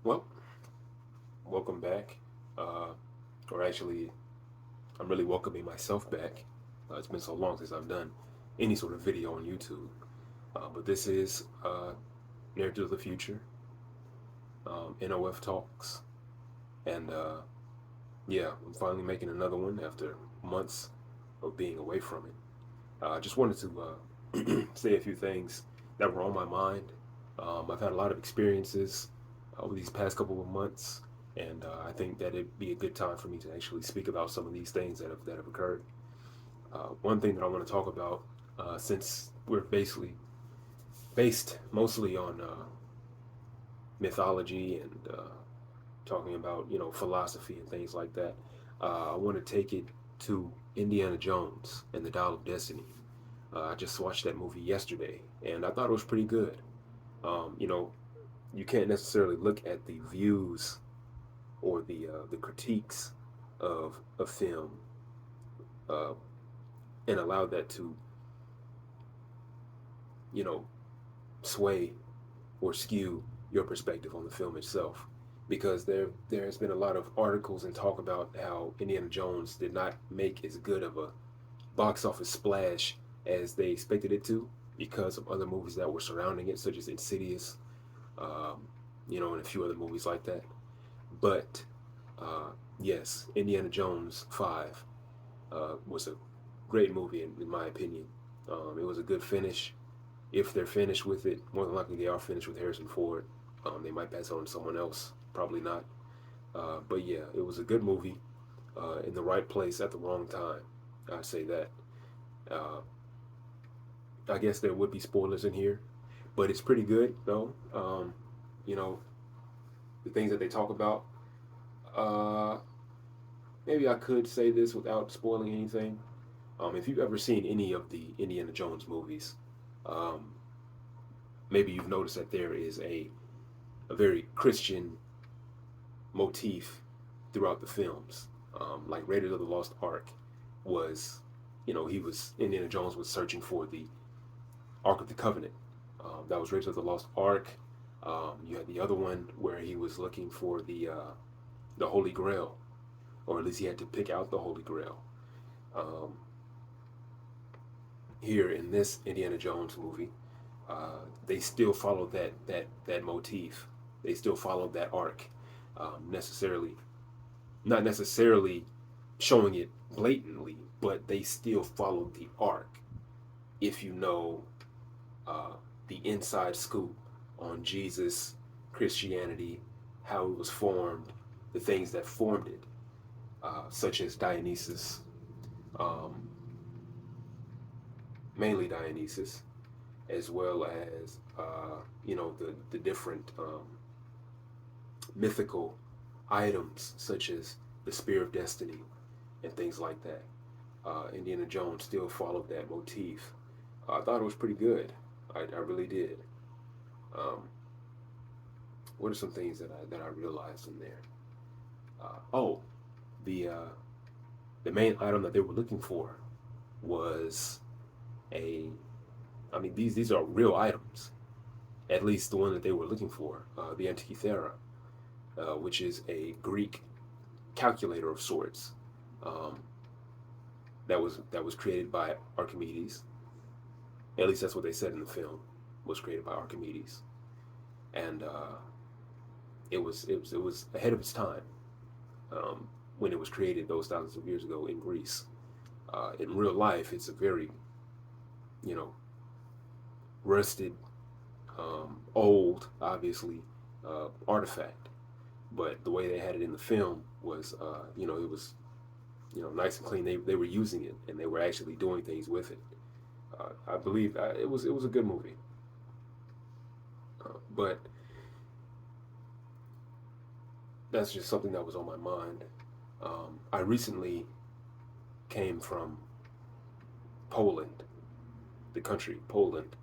Well, welcome back. Uh, or actually, I'm really welcoming myself back. It's been so long since I've done any sort of video on YouTube. But this is Narrative of the Future, NOF Talks. And yeah, I'm finally making another one after months of being away from it. I just wanted to say a few things that were on my mind. I've had a lot of experiences over these past couple of months, and I think that it'd be a good time for me to actually speak about some of these things that have occurred. One thing that I want to talk about, since we're basically based mostly on mythology and talking about philosophy and things like that, I want to take it to Indiana Jones and the Dial of Destiny. I just watched that movie yesterday, and I thought it was pretty good. Um, you know, you can't necessarily look at the views or the critiques of a film uh, and allow that to you know sway or skew your perspective on the film itself, because there has been a lot of articles and talk about how Indiana Jones did not make as good of a box office splash as they expected it to because of other movies that were surrounding it, such as Insidious, um, and a few other movies like that. But yes, Indiana Jones 5 was a great movie in my opinion. It was a good finish. If they're finished with it, more than likely they are finished with Harrison Ford. They might pass on to someone else, probably not. But yeah, it was a good movie in the right place at the wrong time. I say that. Uh, I guess there would be spoilers in here, but it's pretty good though. You know, the things that they talk about. Uh, Maybe I could say this without spoiling anything. If you've ever seen any of the Indiana Jones movies, um, maybe you've noticed that there is a very Christian motif throughout the films. Like Raiders of the Lost Ark was, Indiana Jones was searching for the Ark of the Covenant. That was Raiders of the Lost Ark. You had the other one where he was looking for the Holy Grail, or at least he had to pick out the Holy Grail. Um, Here in this Indiana Jones movie, they still follow that motif. They still follow that arc, necessarily not necessarily showing it blatantly, but they still follow the arc. If you know uh, the inside scoop on Jesus, Christianity, how it was formed, the things that formed it, such as Dionysus, um, mainly Dionysus, as well as the different mythical items such as the Spear of Destiny and things like that. Indiana Jones still followed that motif. I thought it was pretty good. I really did. Um, what are some things that I realized in there? Oh, the uh, the main item that they were looking for was a. I mean, these are real items. At least the one that they were looking for, the Antikythera, which is a Greek calculator of sorts, um, that was created by Archimedes. At least that's what they said in the film. Was created by Archimedes, and it was ahead of its time um, when it was created those thousands of years ago in Greece. In real life, it's a very you know rusted, old, obviously, artifact. But the way they had it in the film was, it was nice and clean. They were using it and they were actually doing things with it. I believe it was a good movie. But that's just something that was on my mind. I recently came from Poland, the country Poland.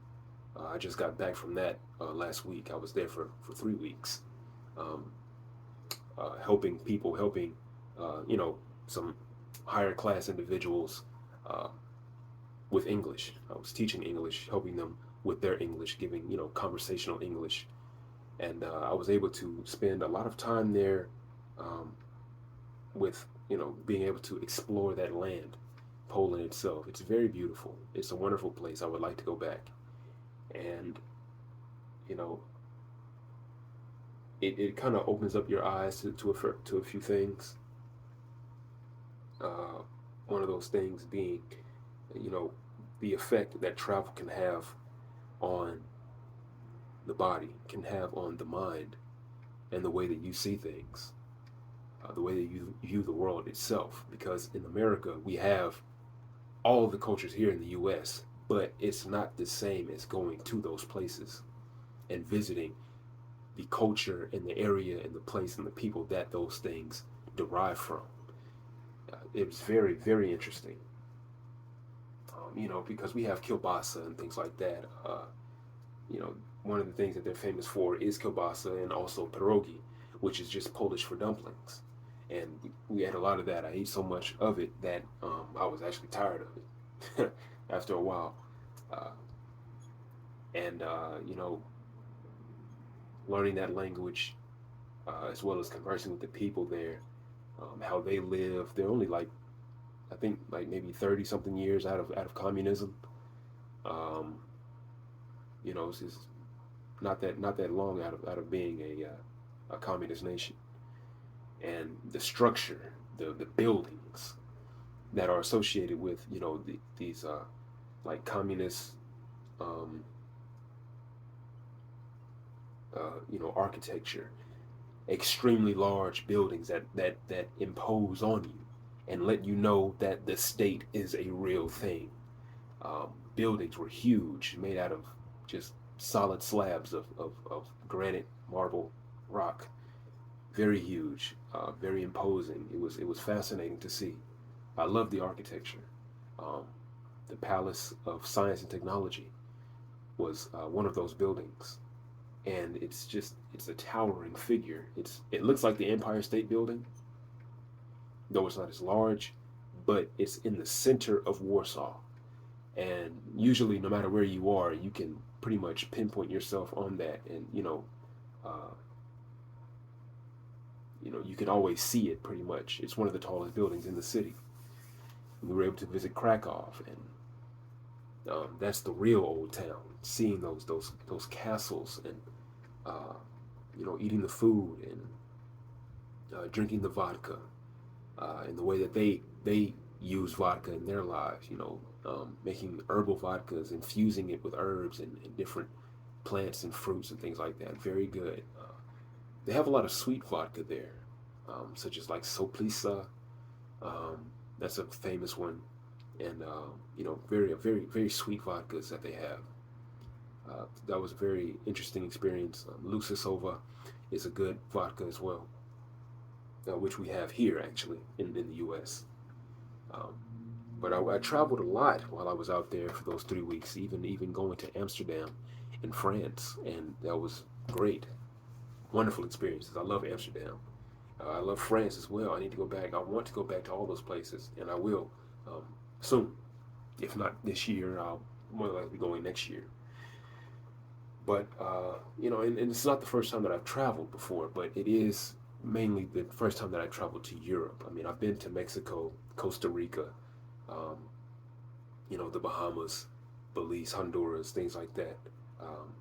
I just got back from that last week. I was there for 3 weeks, um, helping people, helping some higher class individuals uh, with English. I was teaching English, helping them with their English, giving conversational English, And I was able to spend a lot of time there, um, with being able to explore that land, Poland itself. It's very beautiful. It's a wonderful place. I would like to go back, and you know, it kind of opens up your eyes to a few things. Uh, One of those things being, you know, the effect that travel can have on the body, can have on the mind, and the way that you see things, the way that you view the world itself. Because in America, we have all of the cultures here in the U.S., but it's not the same as going to those places and visiting the culture and the area and the place and the people that those things derive from. It was very, very interesting. Because we have kielbasa and things like that. You know, one of the things that they're famous for is kielbasa and also pierogi, which is just Polish for dumplings. And we had a lot of that. I ate so much of it that I was actually tired of it after a while. Uh, and, learning that language, as well as conversing with the people there, how they live. They're only like, I think, like maybe 30 something years out of communism. Um, it's just not that long out of being a communist nation. And the structure, the buildings that are associated with these like communist um, architecture, extremely large buildings that impose on you and let you know that the state is a real thing. Buildings were huge, made out of just solid slabs of granite, marble, rock. Very huge, very imposing. It was fascinating to see. I love the architecture. Um, the Palace of Science and Technology was one of those buildings, and it's a towering figure. It looks like the Empire State Building, though it's not as large, but it's in the center of Warsaw. And usually, no matter where you are, you can pretty much pinpoint yourself on that, and uh, you can always see it pretty much. It's one of the tallest buildings in the city. We were able to visit Krakow, and that's the real old town. Seeing those castles, and eating the food, and drinking the vodka, and the way that they use vodka in their lives. Making herbal vodkas, infusing it with herbs and different plants and fruits and things like that. Very good. They have a lot of sweet vodka there, such as like Soplisa. Um, that's a famous one, and very very very sweet vodkas that they have. That was a very interesting experience. Lucasova is a good vodka as well, which we have here actually in the U.S. Um, but I traveled a lot while I was out there for those 3 weeks, even going to Amsterdam in France, and that was great. Wonderful experiences. I love Amsterdam. I love France as well. I need to go back. I want to go back to all those places, and I will um, soon. If not this year, I'll more likely be going next year. But and it's not the first time that I've traveled before, but it is mainly the first time that I traveled to Europe. I mean, I've been to Mexico, Costa Rica, um, the Bahamas, Belize, Honduras, things like that. Um,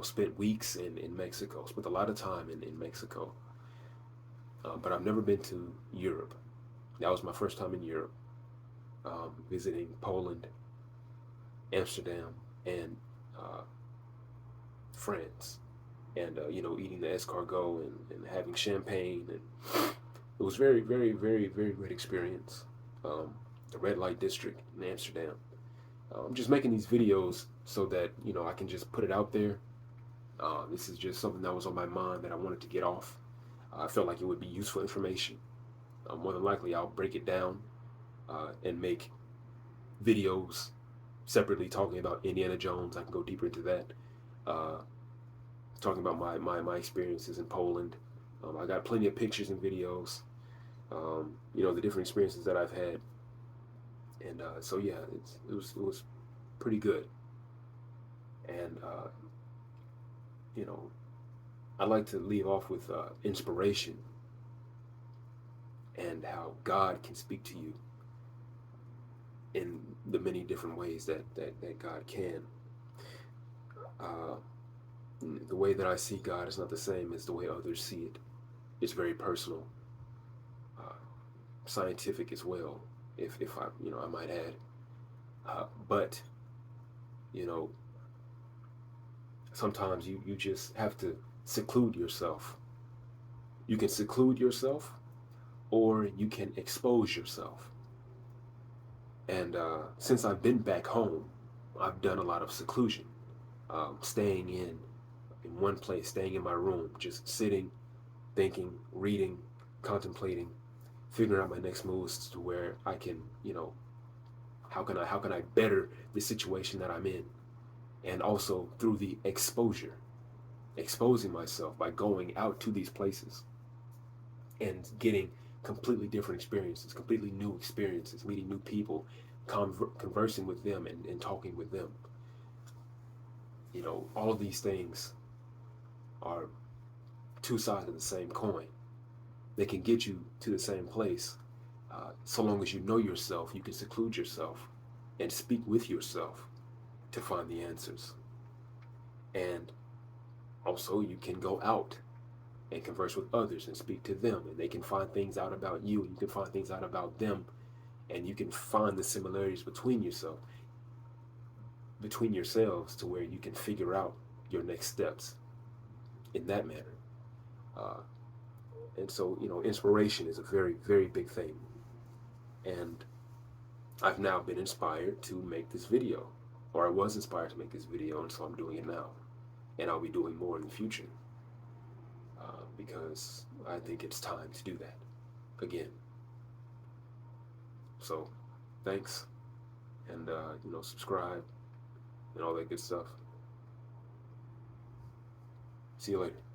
spent weeks in Mexico, spent a lot of time in Mexico. But I've never been to Europe. That was my first time in Europe, visiting Poland, Amsterdam, and uh, France. And, eating the escargot, and having champagne. And it was very, very, very, very great experience. The red light district in Amsterdam. I'm just making these videos so that, I can just put it out there. This is just something that was on my mind that I wanted to get off. I felt like it would be useful information. More than likely, I'll break it down and make videos separately talking about Indiana Jones. I can go deeper into that. Uh, Talking about my experiences in Poland. I got plenty of pictures and videos. The different experiences that I've had. And so yeah, it was pretty good. And you know I'd like to leave off with inspiration and how God can speak to you in the many different ways that God can. Uh, the way that I see God is not the same as the way others see it. It's very personal, uh, scientific as well, if I, I might add. But, you know, sometimes you just have to seclude yourself. You can seclude yourself or you can expose yourself. And since I've been back home, I've done a lot of seclusion, staying in one place, staying in my room, just sitting, thinking, reading, contemplating, figuring out my next moves to where I can, how can I better the situation that I'm in, and also through the exposure, exposing myself by going out to these places and getting completely different experiences, completely new experiences, meeting new people, conversing with them and talking with them. All of these things are two sides of the same coin. They can get you to the same place. So long as you know yourself, you can seclude yourself and speak with yourself to find the answers. And also, you can go out and converse with others and speak to them, and they can find things out about you, and you can find things out about them, and you can find the similarities between yourselves, to where you can figure out your next steps in that manner. Uh, and so, inspiration is a very, very big thing. And I've now been inspired to make this video, or I was inspired to make this video, and so I'm doing it now. And I'll be doing more in the future, because I think it's time to do that again. So, thanks, and subscribe and all that good stuff. See you later.